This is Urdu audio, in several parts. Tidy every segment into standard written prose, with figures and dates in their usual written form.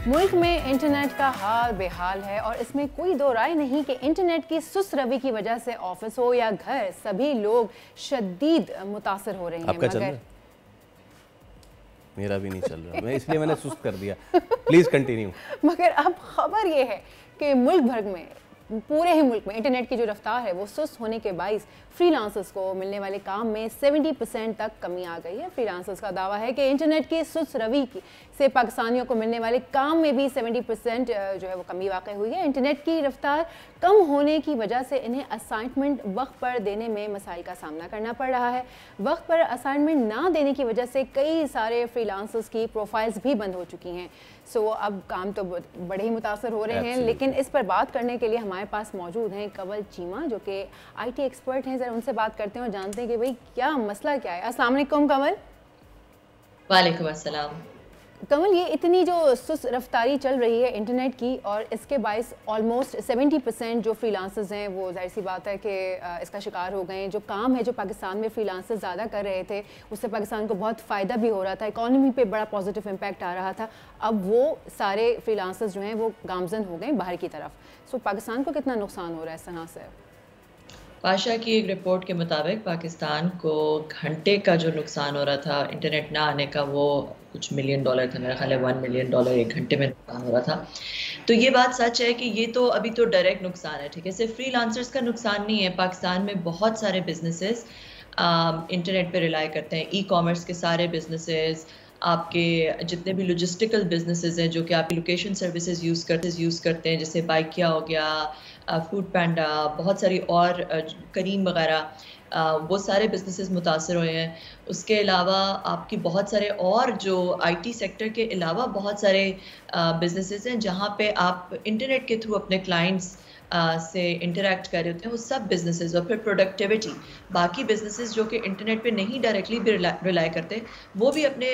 ملک میں انٹرنیٹ کا حال بےحال ہے اور اس میں کوئی دو رائے نہیں کہ انٹرنیٹ کی سست روی کی وجہ سے آفس ہو یا گھر سبھی لوگ شدید متاثر ہو رہے ہیں. مگر میرا بھی نہیں چل رہا, اس لیے میں نے سست کر دیا. Please continue. مگر اب خبر یہ ہے کہ ملک بھر میں پورے ہی ملک میں انٹرنیٹ کی جو رفتار ہے وہ سست ہونے کے باعث فری لانسرز کو ملنے والے کام میں 70% تک کمی آ گئی ہے. فری لانسرز کا دعویٰ ہے کہ انٹرنیٹ کی سست روی سے پاکستانیوں کو ملنے والے کام میں بھی 70% جو ہے وہ کمی واقع ہوئی ہے. انٹرنیٹ کی رفتار کم ہونے کی وجہ سے انہیں اسائنمنٹ وقت پر دینے میں مسائل کا سامنا کرنا پڑ رہا ہے. وقت پر اسائنمنٹ نہ دینے کی وجہ سے کئی سارے فری لانسرز کی پروفائلز بھی بند ہو چکی ہیں. اب کام تو بڑے ہی متاثر ہو رہے ہیں, لیکن اس پر بات کرنے کے لیے ہمارے پاس موجود ہیں کنول چیمہ جو کہ آئی ٹی ایکسپرٹ ہیں. ذرا ان سے بات کرتے ہیں اور جانتے ہیں کہ بھئی کیا مسئلہ کیا ہے. السلام علیکم کنول. وعلیکم السلام. کنول, یہ اتنی جو سست رفتاری چل رہی ہے انٹرنیٹ کی اور اس کے باعث آلموسٹ 70% جو فری لانسرز ہیں وہ ظاہر سی بات ہے کہ اس کا شکار ہو گئے ہیں. جو کام ہے جو پاکستان میں فری لانسرز زیادہ کر رہے تھے اس سے پاکستان کو بہت فائدہ بھی ہو رہا تھا, اکانومی پہ بڑا پازیٹیو امپیکٹ آ رہا تھا. اب وہ سارے فری لانسرز جو ہیں وہ گامزن ہو گئے باہر کی طرف. پاکستان کو کتنا نقصان ہو رہا ہے اس طرح سے؟ پاشا کی ایک رپورٹ کے مطابق پاکستان کو گھنٹے کا جو نقصان ہو رہا تھا انٹرنیٹ نہ آنے کا وہ کچھ $1 ملین تھا. میرا خیال ہے $1 ملین ایک گھنٹے میں نقصان ہو رہا تھا. تو یہ بات سچ ہے کہ یہ تو ابھی تو ڈائریکٹ نقصان ہے, ٹھیک ہے. صرف فری لانسرز کا نقصان نہیں ہے. پاکستان میں بہت سارے بزنسز انٹرنیٹ پہ ریلائی کرتے ہیں. ای کامرس کے سارے بزنسز, آپ کے جتنے بھی لوجسٹیکل بزنسز ہیں جو کہ آپ کی لوکیشن سروسز یوز کرتے ہیں, جیسے بائکیا ہو گیا, فوڈ پینڈا, بہت ساری اور کریم وغیرہ, وہ سارے بزنسز متاثر ہوئے ہیں. اس کے علاوہ آپ کی بہت سارے اور جو آئی ٹی سیکٹر کے علاوہ بہت سارے بزنسز ہیں جہاں پہ آپ انٹرنیٹ کے تھرو اپنے کلائنٹس سے انٹریکٹ کر رہے ہوتے ہیں, وہ سب بزنسز. اور پھر پروڈکٹیوٹی, باقی بزنسز جو کہ انٹرنیٹ پہ نہیں ڈائریکٹلی بھی ریلائی کرتے وہ بھی اپنے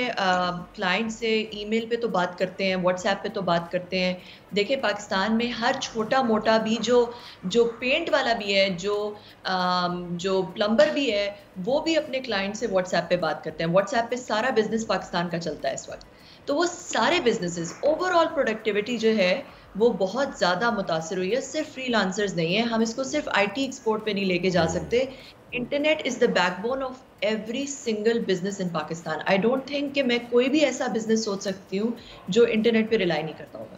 کلائنٹ سے ای میل پہ تو بات کرتے ہیں, واٹس ایپ پہ تو بات کرتے ہیں. دیکھیں پاکستان میں ہر چھوٹا موٹا بھی جو پینٹ والا بھی ہے, جو پلمبر بھی ہے, وہ بھی اپنے کلائنٹ سے واٹس ایپ پہ بات کرتے ہیں. واٹس ایپ پہ سارا بزنس پاکستان کا چلتا ہے اس وقت. تو وہ سارے بزنسز اوور آل پروڈکٹیوٹی جو ہے وہ بہت زیادہ متاثر ہوئی ہے. صرف فری لانسرز نہیں ہیں, ہم اس کو صرف آئی ٹی ایکسپورٹ پہ نہیں لے کے جا سکتے. Internet is the back bone of every single business in Pakistan. I don't think کہ میں کوئی بھی ایسا بزنس سوچ سکتی ہوں جو انٹرنیٹ پہ ریلائی نہیں کرتا ہوگا.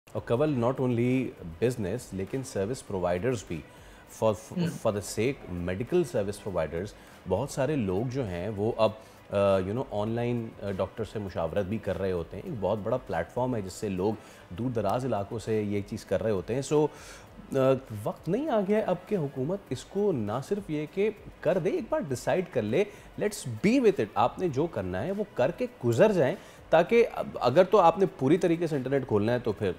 اور کنول, ناٹ اونلی بزنس لیکن سروس پرووائڈرز بھی, for the sake medical service providers, بہت سارے لوگ جو ہیں وہ اب آن لائن ڈاکٹر سے مشاورت بھی کر رہے ہوتے ہیں. ایک بہت بڑا پلیٹ فارم ہے جس سے لوگ دور دراز علاقوں سے یہ چیز کر رہے ہوتے ہیں. سو وقت نہیں آ گیا ہے اب کہ حکومت اس کو نہ صرف یہ کہ کر دے, ایک بار ڈیسائیڈ کر لے, لیٹس بی وتھ اٹ. آپ نے جو کرنا ہے وہ کر کے گزر جائیں, تاکہ اگر تو آپ نے پوری طریقے سے انٹرنیٹ کھولنا ہے تو پھر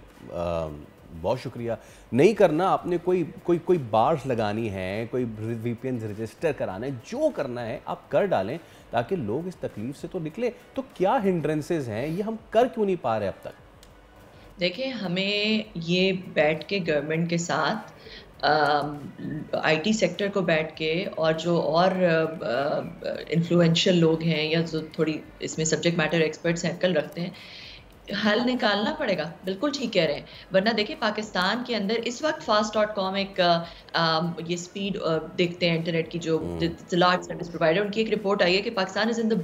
بہت شکریہ. نہیں کرنا, آپ نے کوئی بارز لگانی ہے, کوئی وی پی این رجسٹر کرانا ہے, جو کرنا ہے آپ کر ڈالیں تاکہ لوگ اس تکلیف سے تو نکلے. تو کیا ہنڈرنسز ہیں, یہ ہم کر کیوں نہیں پا رہے اب تک؟ دیکھیں ہمیں یہ بیٹھ کے گورنمنٹ کے ساتھ آئی ٹی سیکٹر کو بیٹھ کے اور جو اور انفلوئنشل لوگ ہیں یا جو تھوڑی اس میں سبجیکٹ میٹر ایکسپرٹس ہیں عقل رکھتے ہیں, حل نکالنا پڑے گا. بالکل ٹھیک کہہ رہے ہیں. ورنہ دیکھیں پاکستان کے اندر اس وقت fast.com ایک یہ سپیڈ دیکھتے ہیں انٹرنیٹ کی, جو اطلاعات سروس پرووائڈر, ان کی ایک رپورٹ آئی ہے کہ پاکستان از ان دا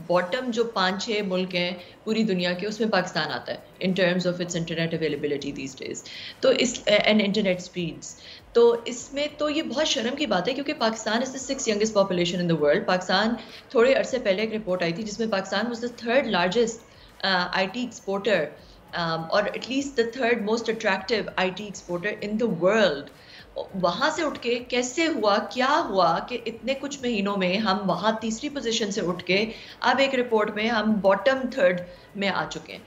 باٹم جو 5-6 ملک ہیں پوری دنیا کے, اس میں پاکستان آتا ہے in terms of its internet availability these days, تو اینڈ انٹرنیٹ اسپیڈس. تو اس میں تو یہ بہت شرم کی بات ہے کیونکہ پاکستان از دا 6th youngest population in the world. Pakistan تھوڑے عرصے پہلے ایک رپورٹ آئی تھی جس میں Pakistan was the 3rd largest I T exporter اور at least the 3rd most attractive I T exporter in the world. وہاں سے اٹھ کے کیسے ہوا, کیا ہوا کہ اتنے کچھ مہینوں میں ہم وہاں 3ری پوزیشن سے اٹھ کے اب ایک رپورٹ میں ہم باٹم 3rd میں آ چکے ہیں.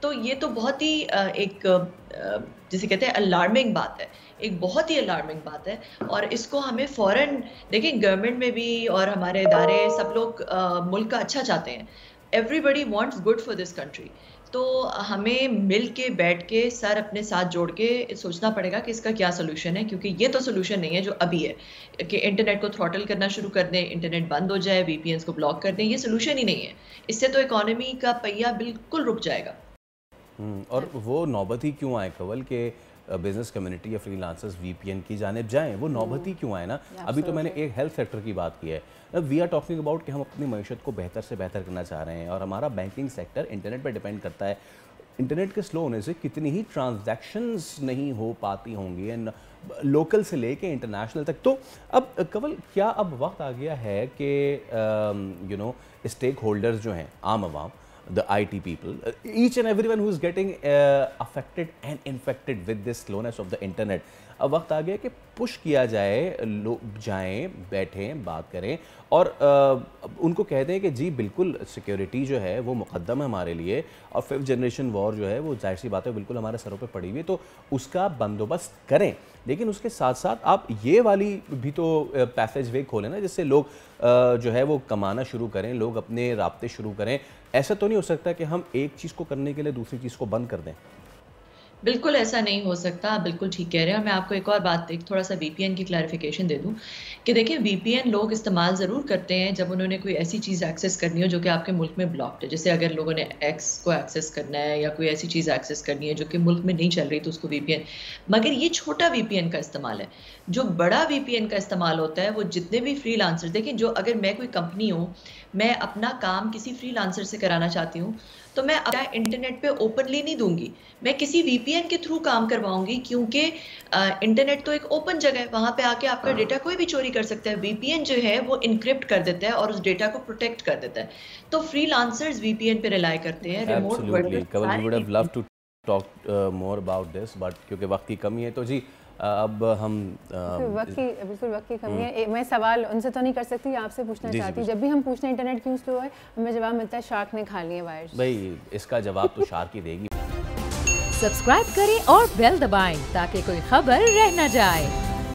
تو یہ تو بہت ہی ایک جسے کہتے ہیں الارمنگ بات ہے, ایک بہت ہی الارمنگ بات ہے. اور اس کو ہمیں فوراً دیکھیں گورنمنٹ میں بھی اور ہمارے ادارے سب لوگ ملک کا اچھا چاہتے ہیں. Everybody wants good for this country. تو ہمیں مل کے بیٹھ کے سر اپنے ساتھ جوڑ کے سوچنا پڑے گا کہ اس کا کیا سولوشن ہے, کیونکہ یہ تو سولوشن نہیں ہے جو ابھی ہے کہ انٹرنیٹ کو تھروٹل کرنا شروع کر دیں, انٹرنیٹ بند ہو جائے, وی پی اینس کو بلاک کر دیں. یہ سولوشن ہی نہیں ہے. اس سے تو اکانومی کا پہیہ بالکل رک جائے گا. اور وہ نوبت ہی کیوں آئے کول کہ بزنس کمیونٹی یا فری لانسرز وی پی این کی جانب جائیں, وہ نوبت ہی کیوں آئے نا. ابھی تو میں نے ایک ہیلتھ سیکٹر کی بات کی ہے, وی آر ٹاکنگ اباؤٹ کہ ہم اپنی معیشت کو بہتر سے بہتر کرنا چاہ رہے ہیں, اور ہمارا بینکنگ سیکٹر انٹرنیٹ پہ ڈیپینڈ کرتا ہے. انٹرنیٹ کے سلو ہونے سے کتنی ہی ٹرانزیکشنز نہیں ہو پاتی ہوں گی لوکل سے لے کے انٹرنیشنل تک. تو اب کول کیا اب وقت آ گیا ہے کہ اسٹیک ہولڈرز جو ہیں, عام عوام, the IT people, each and everyone who is getting affected and infected with this slowness of the internet, اب وقت آ گیا کہ پش کیا جائے, لوگ جائیں, بیٹھیں, بات کریں, اور ان کو کہہ دیں کہ جی بالکل سیکیورٹی جو ہے وہ مقدم ہے ہمارے لیے, اور 5th جنریشن وار جو ہے وہ ظاہر سی بات ہے بالکل ہمارے سروں پہ پڑی ہوئی ہے, تو اس کا بندوبست کریں. لیکن اس کے ساتھ ساتھ آپ یہ والی بھی تو پیسیج وے کھولیں نا, جس سے لوگ جو ہے وہ کمانا شروع کریں, لوگ اپنے رابطے شروع کریں. ایسا تو نہیں ہو سکتا کہ ہم ایک چیز کو کرنے کے لیے دوسری چیز کو بند کر دیں. بالکل ایسا نہیں ہو سکتا, آپ بالکل ٹھیک کہہ رہے ہیں. اور میں آپ کو ایک اور بات تھوڑا سا وی پی این کی کلیریفیکیشن دے دوں کہ دیکھیں وی پی این لوگ استعمال ضرور کرتے ہیں جب انہوں نے کوئی ایسی چیز ایکسیس کرنی ہو جو کہ آپ کے ملک میں بلاکڈ ہے. جیسے اگر لوگوں نے ایکس کو ایکسیس کرنا ہے یا کوئی ایسی چیز ایکسیس کرنی ہے جو کہ ملک میں نہیں چل رہی, تو اس کو وی پی این. مگر یہ چھوٹا وی پی این کا استعمال ہے. جو بڑا وی پی این کا استعمال ہوتا ہے وہ جتنے بھی فری لانسر, دیکھیں جو اگر میں کوئی کمپنی ہوں, میں اپنا کام کسی فری لانسر سے کرانا چاہتی ہوں, تو میں اپنا انٹرنیٹ پہ اوپنلی نہیں دوں گی, میں کسی وی پی این کے تھرو کام کرواؤں گی, کیونکہ انٹرنیٹ تو ایک اوپن جگہ ہے, وہاں پہ آ کے آپ کا ڈیٹا کوئی بھی چوری کر سکتا ہے. وی پی این جو ہے وہ انکرپٹ کر دیتا ہے اور اس ڈیٹا کو پروٹیکٹ کر دیتا ہے. تو فری لانسرز وی پی این پہ ریلائی کرتے ہیں. کیونکہ وقت کی کمی ہے, تو جی اب ہم بالکل وقت کی کمی ہے. میں سوال ان سے تو نہیں کر سکتی, آپ سے پوچھنا چاہتی ہوں, جب بھی ہم پوچھتے ہیں انٹرنیٹ کیوں سلو ہے, ہمیں جواب ملتا ہے شارک نے کھا لیے وائرز. بھائی اس کا جواب تو شارک ہی دے گی. سبسکرائب کریں اور بیل دبائیں تاکہ کوئی خبر رہ نہ جائے.